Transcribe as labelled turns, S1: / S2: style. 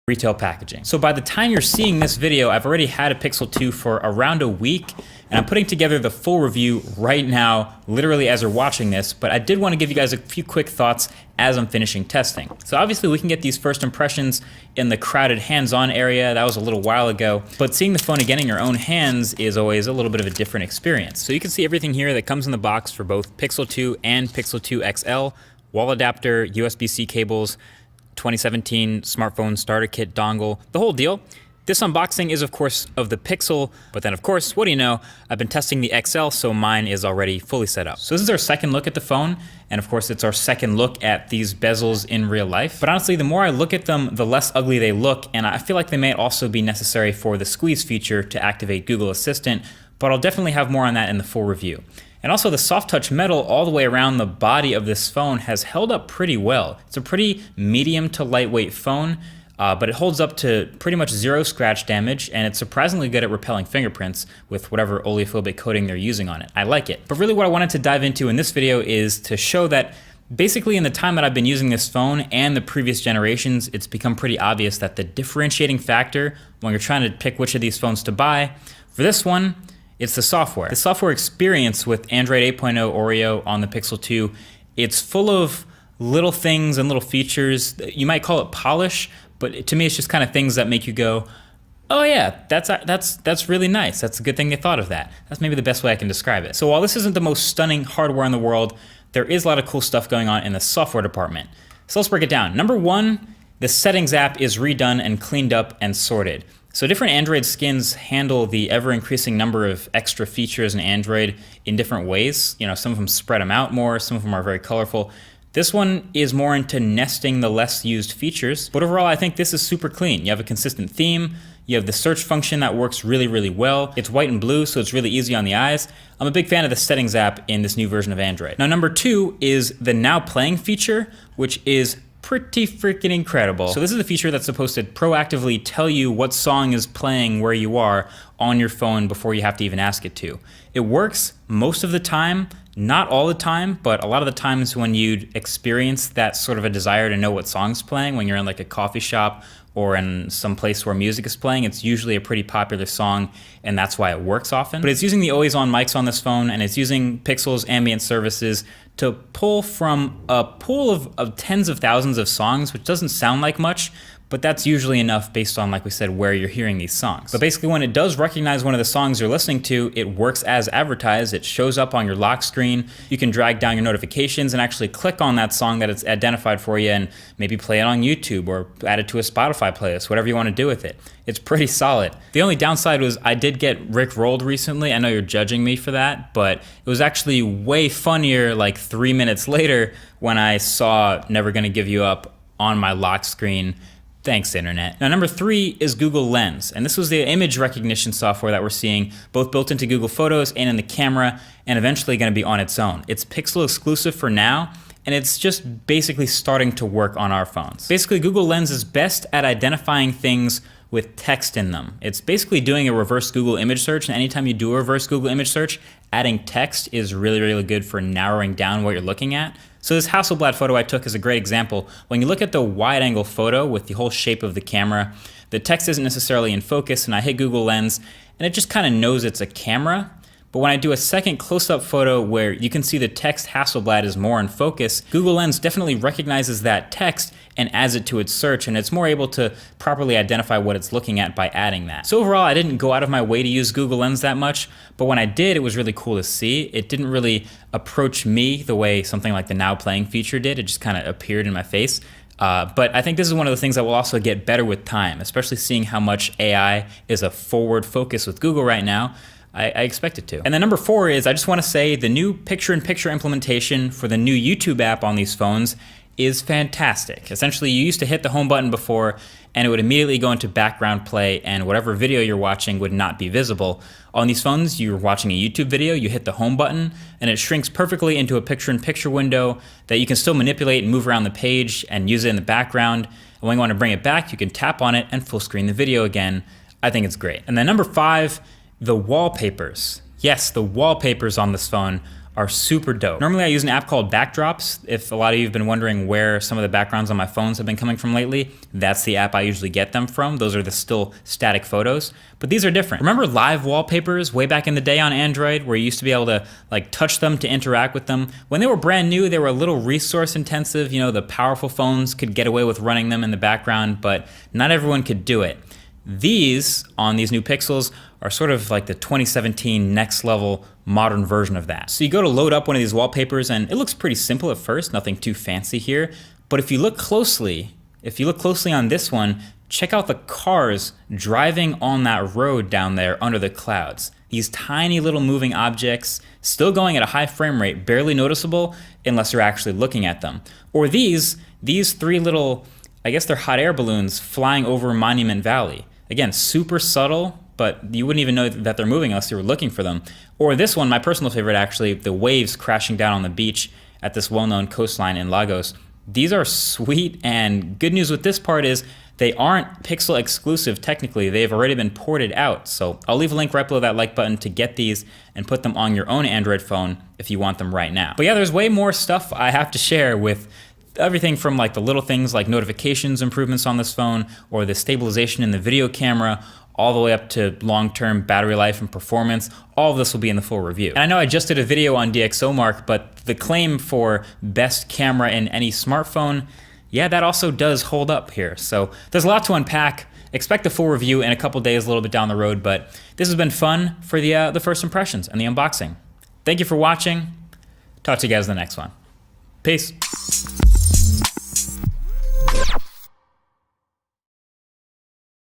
S1: retail packaging. So by the time you're seeing this video, I've already had a Pixel 2 for around a week, and I'm putting together the full review right now, literally as you're watching this, but I did want to give you guys a few quick thoughts as I'm finishing testing. So obviously we can get these first impressions in the crowded hands-on area. That was a little while ago, but seeing the phone again in your own hands is always a little bit of a different experience. So you can see everything here that comes in the box for both Pixel 2 and Pixel 2 XL, wall adapter, USB-C cables, 2017 smartphone starter kit dongle, the whole deal. This unboxing is of course of the Pixel, but then of course, what do you know, I've been testing the XL, so mine is already fully set up. So this is our second look at the phone, and of course it's our second look at these bezels in real life. But honestly, the more I look at them, the less ugly they look, and I feel like they may also be necessary for the squeeze feature to activate Google Assistant, but I'll definitely have more on that in the full review. And also the soft touch metal all the way around the body of this phone has held up pretty well. It's a pretty medium to lightweight phone, but it holds up to pretty much zero scratch damage, and it's surprisingly good at repelling fingerprints with whatever oleophobic coating they're using on it. I like it. But really what I wanted to dive into in this video is to show that basically in the time that I've been using this phone and the previous generations, it's become pretty obvious that the differentiating factor when you're trying to pick which of these phones to buy, for this one, it's the software. The software experience with Android 8.0 Oreo on the Pixel 2, it's full of little things and little features. You might call it polish, but to me it's just kind of things that make you go, oh yeah, that's really nice. That's a good thing they thought of that. That's maybe the best way I can describe it. So while this isn't the most stunning hardware in the world, there is a lot of cool stuff going on in the software department. So let's break it down. Number one, the settings app is redone and cleaned up and sorted. So different Android skins handle the ever-increasing number of extra features in Android in different ways. You know, some of them spread them out more, some of them are very colorful. This one is more into nesting the less used features, but overall I think this is super clean. You have a consistent theme, you have the search function that works really, really well. It's white and blue, so it's really easy on the eyes. I'm a big fan of the settings app in this new version of Android. Now number two is the Now Playing feature, which is pretty freaking incredible. So this is a feature that's supposed to proactively tell you what song is playing where you are on your phone before you have to even ask it to. It works most of the time, not all the time, but a lot of the times when you experience that sort of a desire to know what song's playing, when you're in like a coffee shop or in some place where music is playing, it's usually a pretty popular song, and that's why it works often. But it's using the always-on mics on this phone, and it's using Pixel's ambient services to pull from a pool of tens of thousands of songs, which doesn't sound like much, but that's usually enough based on, like we said, where you're hearing these songs. But basically when it does recognize one of the songs you're listening to, it works as advertised. It shows up on your lock screen. You can drag down your notifications and actually click on that song that it's identified for you and maybe play it on YouTube or add it to a Spotify playlist, whatever you want to do with it. It's pretty solid. The only downside was I did get rickrolled recently. I know you're judging me for that, but it was actually way funnier like 3 minutes later when I saw Never Gonna Give You Up on my lock screen. Thanks, internet. Now, number three is Google Lens, and this was the image recognition software that we're seeing, both built into Google Photos and in the camera, and eventually going to be on its own. It's Pixel exclusive for now, and it's just basically starting to work on our phones. Basically, Google Lens is best at identifying things with text in them. It's basically doing a reverse Google image search, and anytime you do a reverse Google image search, adding text is really, really good for narrowing down what you're looking at. So this Hasselblad photo I took is a great example. When you look at the wide angle photo with the whole shape of the camera, the text isn't necessarily in focus, and I hit Google Lens, and it just kind of knows it's a camera. But when I do a second close-up photo where you can see the text Hasselblad is more in focus, Google Lens definitely recognizes that text and adds it to its search, and it's more able to properly identify what it's looking at by adding that. So overall, I didn't go out of my way to use Google Lens that much, but when I did, it was really cool to see. It didn't really approach me the way something like the Now Playing feature did. It just kind of appeared in my face. But I think this is one of the things that will also get better with time, especially seeing how much AI is a forward focus with Google right now. I expect it to. And then number four is, I just want to say the new picture-in-picture implementation for the new YouTube app on these phones is fantastic. Essentially, you used to hit the home button before and it would immediately go into background play and whatever video you're watching would not be visible. On these phones, you're watching a YouTube video, you hit the home button and it shrinks perfectly into a picture-in-picture window that you can still manipulate and move around the page and use it in the background. And when you want to bring it back, you can tap on it and full screen the video again. I think it's great. And then number five, the wallpapers. Yes, the wallpapers on this phone are super dope. Normally I use an app called Backdrops. If a lot of you have been wondering where some of the backgrounds on my phones have been coming from lately, that's the app I usually get them from. Those are the still static photos, but these are different. Remember live wallpapers way back in the day on Android where you used to be able to like touch them to interact with them? When they were brand new, they were a little resource intensive. You know, the powerful phones could get away with running them in the background, but not everyone could do it. These, on these new Pixels, are sort of like the 2017 next level modern version of that. So you go to load up one of these wallpapers and it looks pretty simple at first, nothing too fancy here. But if you look closely on this one, check out the cars driving on that road down there under the clouds. These tiny little moving objects, still going at a high frame rate, barely noticeable unless you're actually looking at them. Or these three little, I guess they're hot air balloons flying over Monument Valley. Again, super subtle, but you wouldn't even know that they're moving unless you were looking for them. Or this one, my personal favorite actually, the waves crashing down on the beach at this well-known coastline in Lagos. These are sweet, and good news with this part is they aren't Pixel exclusive technically. They've already been ported out. So I'll leave a link right below that like button to get these and put them on your own Android phone if you want them right now. But yeah, there's way more stuff I have to share with everything from like the little things like notifications improvements on this phone or the stabilization in the video camera, all the way up to long-term battery life and performance. All of this will be in the full review. And I know I just did a video on DxOMark, but the claim for best camera in any smartphone, yeah, that also does hold up here. So there's a lot to unpack. Expect the full review in a couple days, a little bit down the road, but this has been fun for the first impressions and the unboxing. Thank you for watching. Talk to you guys in the next one. Peace.